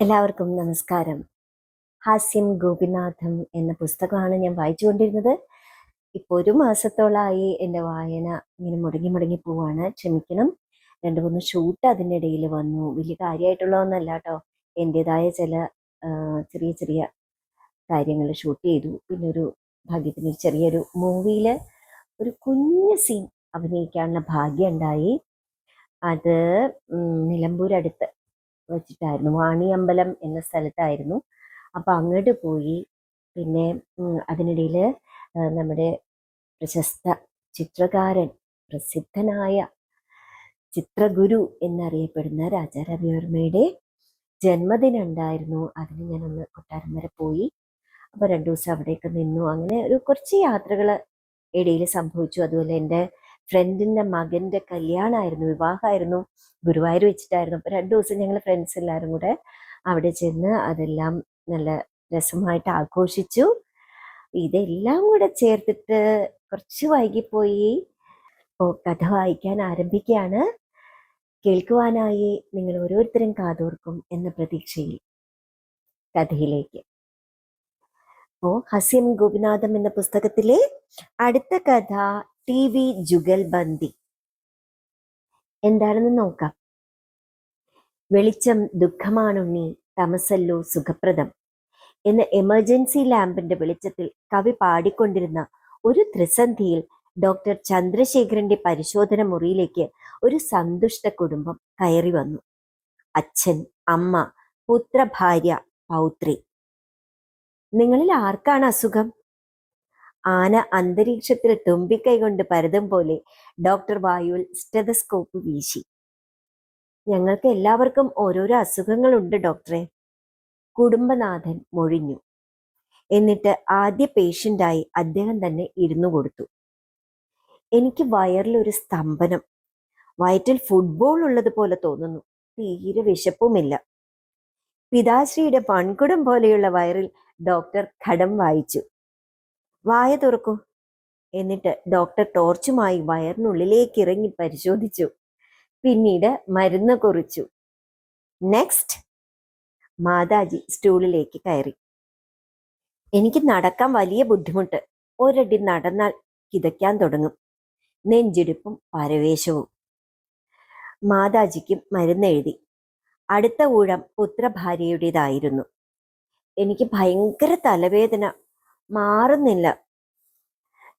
എല്ലാവർക്കും നമസ്കാരം. ഹാസ്യം ഗോപിനാഥം എന്ന പുസ്തകമാണ് ഞാൻ വായിച്ചുകൊണ്ടിരുന്നത്. ഇപ്പോൾ ഒരു മാസത്തോളമായി എൻ്റെ വായന ഇങ്ങനെ മുടങ്ങി മുടങ്ങി പോവാണ്. ക്ഷമിക്കണം. 2-3 ഷൂട്ട് അതിനിടയിൽ വന്നു. വലിയ കാര്യമായിട്ടുള്ളതൊന്നല്ല കേട്ടോ. എൻ്റെതായ ചില ചെറിയ ചെറിയ കാര്യങ്ങൾ ഷൂട്ട് ചെയ്തു. പിന്നെ ഒരു ഭാഗ്യത്തിന് ഒരു ചെറിയൊരു മൂവിയിൽ ഒരു കുഞ്ഞു സീൻ അഭിനയിക്കാനുള്ള ഭാഗ്യം ഉണ്ടായി. അത് നിലമ്പൂരടുത്ത് വെച്ചിട്ടായിരുന്നു, വാണിയമ്പലം എന്ന സ്ഥലത്തായിരുന്നു. അപ്പം അങ്ങോട്ട് പോയി. പിന്നെ അതിനിടയിൽ നമ്മുടെ പ്രശസ്ത ചിത്രകാരൻ, പ്രസിദ്ധനായ ചിത്രഗുരു എന്നറിയപ്പെടുന്ന രാജാ രവിവർമ്മയുടെ ജന്മദിനം ഉണ്ടായിരുന്നു. അതിന് ഞാനൊന്ന് കൊട്ടാരം വരെ പോയി. അപ്പോൾ 2 ദിവസം അവിടെയൊക്കെ നിന്നു. അങ്ങനെ ഒരു കുറച്ച് യാത്രകൾ ഇടയിൽ സംഭവിച്ചു. അതുപോലെ എൻ്റെ ഫ്രണ്ടിൻ്റെ മകൻ്റെ കല്യാണമായിരുന്നു, വിവാഹമായിരുന്നു, ഗുരുവായൂർ വെച്ചിട്ടായിരുന്നു. അപ്പോൾ 2 ദിവസം ഞങ്ങൾ ഫ്രണ്ട്സ് എല്ലാവരും കൂടെ അവിടെ ചെന്ന് അതെല്ലാം നല്ല രസമായിട്ട് ആഘോഷിച്ചു. ഇതെല്ലാം കൂടെ ചേർത്തിട്ട് കുറച്ച് വൈകിപ്പോയി. ഇപ്പോൾ കഥ വായിക്കാൻ ആരംഭിക്കുകയാണ്. കേൾക്കുവാനായി നിങ്ങൾ ഓരോരുത്തരും കാതോർക്കും എന്ന പ്രതീക്ഷയിൽ കഥയിലേക്ക്. അപ്പോൾ ഹസ്യം ഗോപിനാഥം എന്ന പുസ്തകത്തിലെ അടുത്ത കഥ TV ജുഗൽബന്ദി. എന്താണെന്ന് നോക്കാം. വെളിച്ചം ദുഃഖമാണുണ്ണി, തമസല്ലോ സുഖപ്രദം എന്ന എമർജൻസി ലാമ്പിന്റെ വെളിച്ചത്തിൽ കവി പാടിക്കൊണ്ടിരുന്ന ഒരു ത്രിസന്ധിയിൽ ഡോക്ടർ ചന്ദ്രശേഖരന്റെ പരിശോധന മുറിയിലേക്ക് ഒരു സന്തുഷ്ട കുടുംബം കയറി വന്നു. അച്ഛൻ, അമ്മ, പുത്ര, ഭാര്യ, പൗത്രി. നിങ്ങളിൽ ആർക്കാണ് അസുഖം? ആന അന്തരീക്ഷത്തിൽ തുമ്പിക്കൈ കൊണ്ട് പരതും പോലെ ഡോക്ടർ വായുവിൽ സ്റ്റെതസ്കോപ്പ് വീശി. ഞങ്ങൾക്ക് എല്ലാവർക്കും ഓരോരോ അസുഖങ്ങളുണ്ട് ഡോക്ടറെ, കുടുംബനാഥൻ മൊഴിഞ്ഞു. എന്നിട്ട് ആദ്യ പേഷ്യൻ്റായി അദ്ദേഹം തന്നെ ഇരുന്നു കൊടുത്തു. എനിക്ക് വയറിലൊരു സ്തംഭനം, വയറ്റിൽ ഫുട്ബോൾ ഉള്ളതുപോലെ തോന്നുന്നു, തീരെ വിശപ്പുമില്ല. പിതാശ്രീയുടെ പൺകുടം പോലെയുള്ള വയറിൽ ഡോക്ടർ ഘടം വായിച്ചു. വായ തുറക്കൂ. എന്നിട്ട് ഡോക്ടർ ടോർച്ചുമായി വയറിനുള്ളിലേക്ക് ഇറങ്ങി പരിശോധിച്ചു. പിന്നീട് മരുന്ന് കുറിച്ചു. നെക്സ്റ്റ്. മാതാജി സ്റ്റൂളിലേക്ക് കയറി. എനിക്ക് നടക്കാൻ വലിയ ബുദ്ധിമുട്ട്. ഒരടി നടന്നാൽ കിതയ്ക്കാൻ തുടങ്ങും, നെഞ്ചിടിപ്പും പരവേശവും. മാതാജിക്കും മരുന്ന് എഴുതി. അടുത്ത ഊഴം പുത്രഭാര്യയുടേതായിരുന്നു. എനിക്ക് ഭയങ്കര തലവേദന, മാറുന്നില്ല.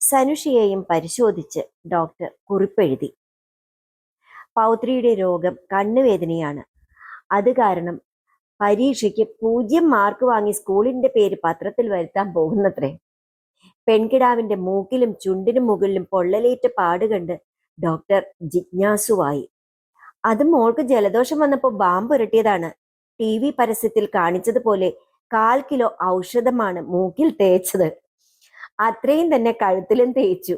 സനുഷിയെയും പരിശോധിച്ച് ഡോക്ടർ കുറിപ്പെഴുതി. പൗത്രിയുടെ രോഗം കണ്ണുവേദനയാണ്. അത് കാരണം പരീക്ഷയ്ക്ക് 0 മാർക്ക് വാങ്ങി സ്കൂളിന്റെ പേര് പത്രത്തിൽ വരുത്താൻ പോകുന്നത്രേ. പെൺകിടാവിന്റെ മൂക്കിലും ചുണ്ടിനും മുകളിലും പൊള്ളലേറ്റ പാടുകണ്ട് ഡോക്ടർ ജിജ്ഞാസുവായി. അത് മോൾക്ക് ജലദോഷം വന്നപ്പോൾ ബാമ്പ് പുരട്ടിയതാണ്. TV പരസ്യത്തിൽ കാണിച്ചതുപോലെ 1/4 കിലോ ഔഷധമാണ് മൂക്കിൽ തേച്ചത്. അത്രയും തന്നെ കഴുത്തിലും തേച്ചു.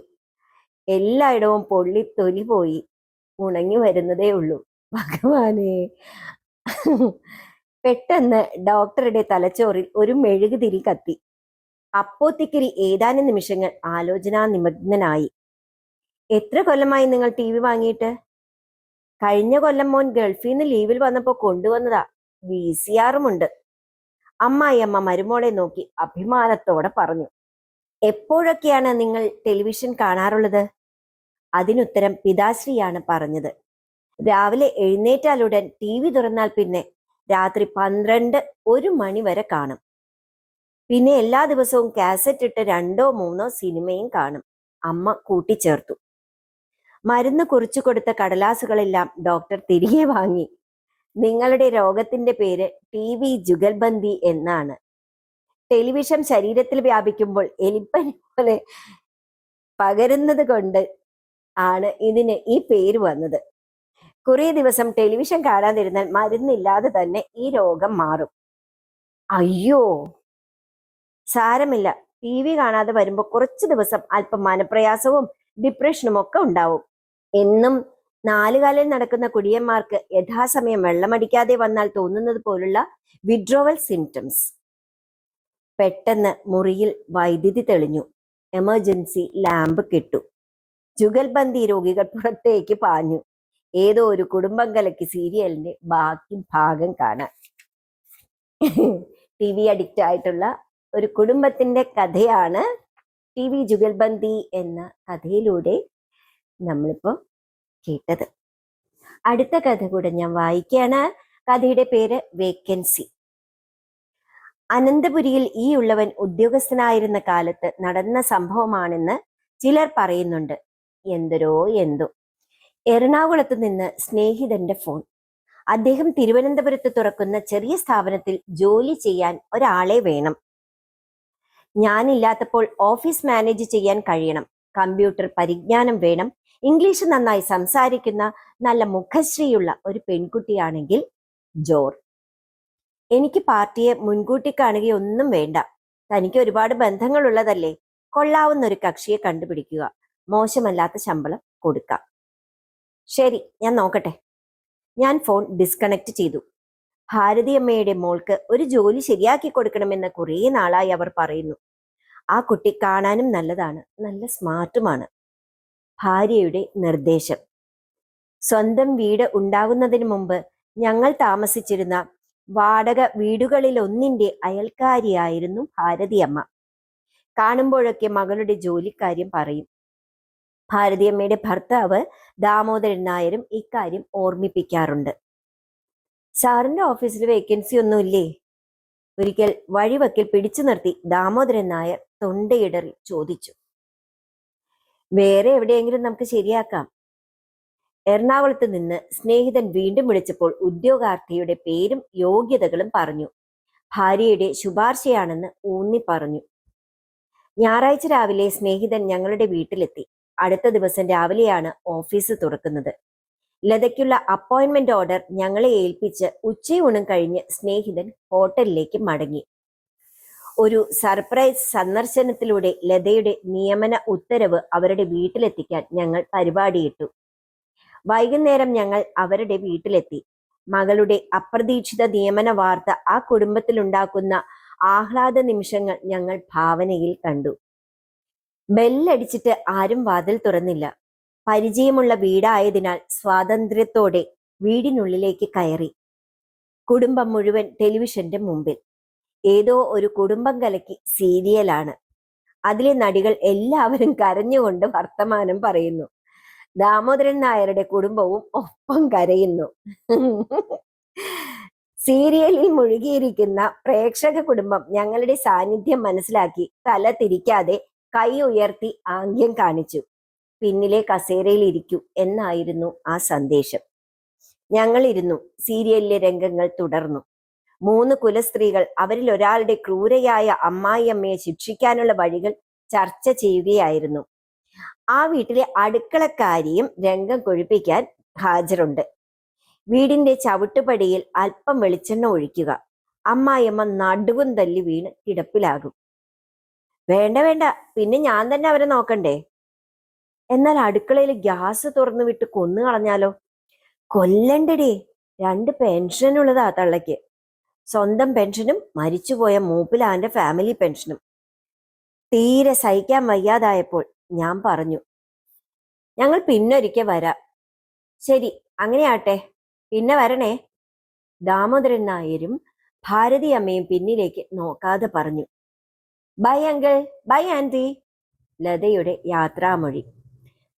എല്ലായിടവും പൊള്ളി തൊലി പോയി, ഉണങ്ങി വരുന്നതേ ഉള്ളൂ. ഭഗവാനേ! പെട്ടെന്ന് ഡോക്ടറുടെ തലച്ചോറിൽ ഒരു മെഴുകുതിരി കത്തി. അപ്പോത്തിക്കരി ഏതാനും നിമിഷങ്ങൾ ആലോചനാ നിമഗ്നനായി. എത്ര കൊല്ലമായി നിങ്ങൾ TV വാങ്ങിയിട്ട്? കഴിഞ്ഞ കൊല്ലം മോൻ ഗൾഫിൽ നിന്ന് ലീവിൽ വന്നപ്പോൾ കൊണ്ടുവന്നതാ. VCRും ഉണ്ട്. അമ്മായിയമ്മ മരുമോളെ നോക്കി അഭിമാനത്തോടെ പറഞ്ഞു. എപ്പോഴൊക്കെയാണ് നിങ്ങൾ ടെലിവിഷൻ കാണാറുള്ളത്? അതിനുത്തരം പിതാശ്രീയാണ് പറഞ്ഞത്. രാവിലെ എഴുന്നേറ്റാലുടൻ TV തുറന്നാൽ പിന്നെ രാത്രി 12-1 മണി വരെ കാണും. പിന്നെ എല്ലാ ദിവസവും കാസറ്റ് ഇട്ട് 2-3 സിനിമയും കാണും, അമ്മ കൂട്ടിച്ചേർത്തു. മരുന്ന് കുറിച്ചു കൊടുത്ത കടലാസുകളെല്ലാം ഡോക്ടർ തിരികെ വാങ്ങി. നിങ്ങളുടെ രോഗത്തിന്റെ പേര് TV ജുഗൽബന്ദി എന്നാണ്. ടെലിവിഷൻ ശരീരത്തിൽ വ്യാപിക്കുമ്പോൾ എലിപ്പനി പോലെ പകരുന്നത് കൊണ്ട് ആണ് ഇതിന് ഈ പേര് വന്നത്. കുറേ ദിവസം ടെലിവിഷൻ കാണാതിരുന്നാൽ മരുന്നില്ലാതെ തന്നെ ഈ രോഗം മാറും. അയ്യോ! സാരമില്ല. TV കാണാതെ വരുമ്പോൾ കുറച്ച് ദിവസം അല്പം മനപ്രയാസവും ഡിപ്രഷനും ഒക്കെ ഉണ്ടാവും. എന്നും 4 കാലിൽ നടക്കുന്ന കുടിയന്മാർക്ക് യഥാസമയം വെള്ളമടിക്കാതെ വന്നാൽ തോന്നുന്നത് പോലുള്ള വിഡ്രോവൽ സിംറ്റംസ്. പെട്ടെന്ന് മുറിയിൽ വൈദ്യുതി തെളിഞ്ഞു. എമർജൻസി ലാമ്പ് കിട്ടു. ജുഗൽബന്ദി രോഗികൾ പുറത്തേക്ക് പാഞ്ഞു. ഏതോ ഒരു കുടുംബം കലക്കി സീരിയലിന്റെ ബാക്കി ഭാഗം കാണാൻ. TV അഡിക്റ്റ് ആയിട്ടുള്ള ഒരു കുടുംബത്തിന്റെ കഥയാണ് TV ജുഗൽബന്ദി എന്ന കഥയിലൂടെ നമ്മളിപ്പോ കേട്ടത്. അടുത്ത കഥ കൂടെ ഞാൻ വായിക്കുകയാണ്. കഥയുടെ പേര് വേക്കൻസി. അനന്തപുരിയിൽ ഈ ഉള്ളവൻ ഉദ്യോഗസ്ഥനായിരുന്ന കാലത്ത് നടന്ന സംഭവമാണെന്ന് ചിലർ പറയുന്നുണ്ട്. എന്തോ എറണാകുളത്ത് നിന്ന് സ്നേഹിതന്റെ ഫോൺ. അദ്ദേഹം തിരുവനന്തപുരത്ത് തുറക്കുന്ന ചെറിയ സ്ഥാപനത്തിൽ ജോലി ചെയ്യാൻ ഒരാളെ വേണം. ഞാനില്ലാത്തപ്പോൾ ഓഫീസ് മാനേജ് ചെയ്യാൻ കഴിയണം. കമ്പ്യൂട്ടർ പരിജ്ഞാനം വേണം. ഇംഗ്ലീഷ് നന്നായി സംസാരിക്കുന്ന നല്ല മുഖശ്രീയുള്ള ഒരു പെൺകുട്ടിയാണെങ്കിൽ ജോർ. എനിക്ക് പാർട്ടിയെ മുൻകൂട്ടി കാണുകയൊന്നും വേണ്ട. തനിക്ക് ഒരുപാട് ബന്ധങ്ങളുള്ളതല്ലേ, കൊള്ളാവുന്ന ഒരു കക്ഷിയെ കണ്ടുപിടിക്കുക. മോശമല്ലാത്ത ശമ്പളം കൊടുക്കാം. ശരി, ഞാൻ നോക്കട്ടെ. ഞാൻ ഫോൺ ഡിസ്കണക്ട് ചെയ്തു. ഭാരതിയമ്മയുടെ മോൾക്ക് ഒരു ജോലി ശരിയാക്കി കൊടുക്കണമെന്ന് കുറേ നാളായി അവർ പറയുന്നു. ആ കുട്ടി കാണാനും നല്ലതാണ്, നല്ല സ്മാർട്ടുമാണ്. ഭാര്യയുടെ നിർദ്ദേശം. സ്വന്തം വീട് ഉണ്ടാകുന്നതിന് മുമ്പ് ഞങ്ങൾ താമസിച്ചിരുന്ന വാടക വീടുകളിലൊന്നിന്റെ അയൽക്കാരിയായിരുന്നു ഭാരതിയമ്മ. കാണുമ്പോഴൊക്കെ മകളുടെ ജോലിക്കാര്യം പറയും. ഭാരതിയമ്മയുടെ ഭർത്താവ് ദാമോദരൻ നായരും ഇക്കാര്യം ഓർമ്മിപ്പിക്കാറുണ്ട്. സാറിന്റെ ഓഫീസിൽ വേക്കൻസി ഒന്നുമില്ലേ? ഒരിക്കൽ വഴിവക്കിൽ പിടിച്ചു നിർത്തി ദാമോദരൻ നായർ തൊണ്ടയിടറി ചോദിച്ചു. വേറെ എവിടെയെങ്കിലും നമുക്ക് ശരിയാക്കാം. എറണാകുളത്ത് നിന്ന് സ്നേഹിതൻ വീണ്ടും വിളിച്ചപ്പോൾ ഉദ്യോഗാർത്ഥിയുടെ പേരും യോഗ്യതകളും പറഞ്ഞു. ഭാര്യയുടെ ശുപാർശയാണെന്ന് ഊന്നി പറഞ്ഞു. ഞായറാഴ്ച രാവിലെ സ്നേഹിതൻ ഞങ്ങളുടെ വീട്ടിലെത്തി. അടുത്ത ദിവസം രാവിലെയാണ് ഓഫീസ് തുറക്കുന്നത്. ലതയ്ക്കുള്ള അപ്പോയിന്റ്മെന്റ് ഓർഡർ ഞങ്ങളെ ഏൽപ്പിച്ച് ഉച്ചയൂണും കഴിഞ്ഞ് സ്നേഹിതൻ ഹോട്ടലിലേക്ക് മടങ്ങി. ഒരു സർപ്രൈസ് സന്ദർശനത്തിലൂടെ ലതയുടെ നിയമന ഉത്തരവ് അവരുടെ വീട്ടിലെത്തിക്കാൻ ഞങ്ങൾ പരിപാടിയിട്ടു. വൈകുന്നേരം ഞങ്ങൾ അവരുടെ വീട്ടിലെത്തി. മകളുടെ അപ്രതീക്ഷിത നിയമന വാർത്ത ആ കുടുംബത്തിലുണ്ടാക്കുന്ന ആഹ്ലാദ നിമിഷങ്ങൾ ഞങ്ങൾ ഭാവനയിൽ കണ്ടു. ബെല്ലടിച്ചിട്ട് ആരും വാതിൽ തുറന്നില്ല. പരിചയമുള്ള വീടായതിനാൽ സ്വാതന്ത്ര്യത്തോടെ വീടിനുള്ളിലേക്ക് കയറി. കുടുംബം മുഴുവൻ ടെലിവിഷന്റെ മുമ്പിൽ. ഏതോ ഒരു കുടുംബം കലക്കി സീരിയലാണ്. അതിലെ നടികൾ എല്ലാവരും കരഞ്ഞുകൊണ്ട് വർത്തമാനം പറയുന്നു. ദാമോദരൻ നായരുടെ കുടുംബവും ഒപ്പം കരയുന്നു. സീരിയലിൽ മുഴുകിയിരിക്കുന്ന പ്രേക്ഷക കുടുംബം ഞങ്ങളുടെ സാന്നിധ്യം മനസ്സിലാക്കി തല തിരിക്കാതെ കൈ ഉയർത്തി ആംഗ്യം കാണിച്ചു. പിന്നിലെ കസേരയിൽ ഇരിക്കൂ എന്നായിരുന്നു ആ സന്ദേശം. ഞങ്ങൾ ഇരുന്നു. സീരിയലിലെ രംഗങ്ങൾ തുടർന്നു. 3 കുലസ്ത്രീകൾ അവരിൽ ഒരാളുടെ ക്രൂരയായ അമ്മായിയമ്മയെ ശിക്ഷിക്കാനുള്ള വഴികൾ ചർച്ച ചെയ്യുകയായിരുന്നു. ആ വീട്ടിലെ അടുക്കളക്കാരിയും രംഗം കൊഴിപ്പിക്കാൻ ഹാജരുണ്ട്. വീടിന്റെ ചവിട്ടുപടിയിൽ അല്പം വെളിച്ചെണ്ണ ഒഴിക്കുക. അമ്മായിയമ്മ നടുവും തല്ലി വീണ് കിടപ്പിലാകും. വേണ്ട വേണ്ട, പിന്നെ ഞാൻ തന്നെ അവരെ നോക്കണ്ടേ? എന്നാൽ അടുക്കളയിൽ ഗ്യാസ് തുറന്നു വിട്ട് കൊന്നു കളഞ്ഞാലോ? കൊല്ലണ്ടടി, 2 പെൻഷനുള്ളതാ തള്ളയ്ക്ക്. സ്വന്തം പെൻഷനും മരിച്ചുപോയ മൂപ്പിലാന്റെ ഫാമിലി പെൻഷനും. തീരെ സഹിക്കാൻ വയ്യാതായപ്പോൾ ഞാൻ പറഞ്ഞു, ഞങ്ങൾ പിന്നൊരിക്കൽ വരാം. ശരി, അങ്ങനെയാട്ടെ, പിന്നെ വരണേ. ദാമോദരൻ നായരും ഭാരതി അമ്മയും പിന്നിലേക്ക് നോക്കാതെ പറഞ്ഞു. Bye uncle, bye aunty. ലതയുടെ യാത്രാമൊഴി.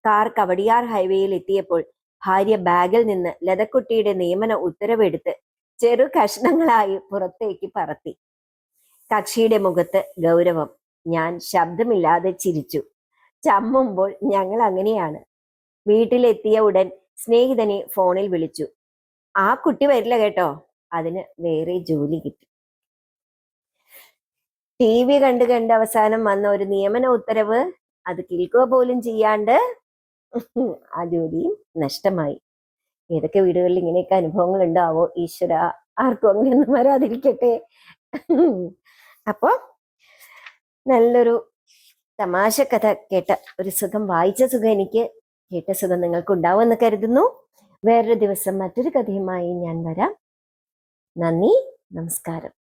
കാർ കവടിയാർ ഹൈവേയിൽ എത്തിയപ്പോൾ ഭാര്യ ബാഗിൽ നിന്ന് ലതക്കുട്ടിയുടെ നിയമന ഉത്തരവെടുത്ത് ചെറു കഷ്ണങ്ങളായി പുറത്തേക്ക് പറത്തി. കക്ഷിയുടെ മുഖത്ത് ഗൗരവം. ഞാൻ ശബ്ദമില്ലാതെ ചിരിച്ചു. ചമ്മുമ്പോൾ ഞങ്ങൾ അങ്ങനെയാണ്. വീട്ടിലെത്തിയ ഉടൻ സ്നേഹിതനെ ഫോണിൽ വിളിച്ചു. ആ കുട്ടി വരില്ല കേട്ടോ, അതിന് വേറെ ജോലി കിട്ടി. TV കണ്ട് അവസാനം വന്ന ഒരു നിയമന ഉത്തരവ്, അത് കേൾക്കുക പോലും ചെയ്യാണ്ട് ആ ജോലിയും നഷ്ടമായി. ഏതൊക്കെ വീടുകളിൽ ഇങ്ങനെയൊക്കെ അനുഭവങ്ങൾ ഉണ്ടാവോ ഈശ്വര, ആർക്കും അങ്ങനെയൊന്നും വരാതിരിക്കട്ടെ. അപ്പൊ നല്ലൊരു തമാശ കഥ കേട്ട ഒരു സുഖം, വായിച്ച സുഖം എനിക്ക്, കേട്ട സുഖം നിങ്ങൾക്ക് ഉണ്ടാവുമെന്ന് കരുതുന്നു. വേറൊരു ദിവസം മറ്റൊരു കഥയുമായി ഞാൻ വരാം. നന്ദി, നമസ്കാരം.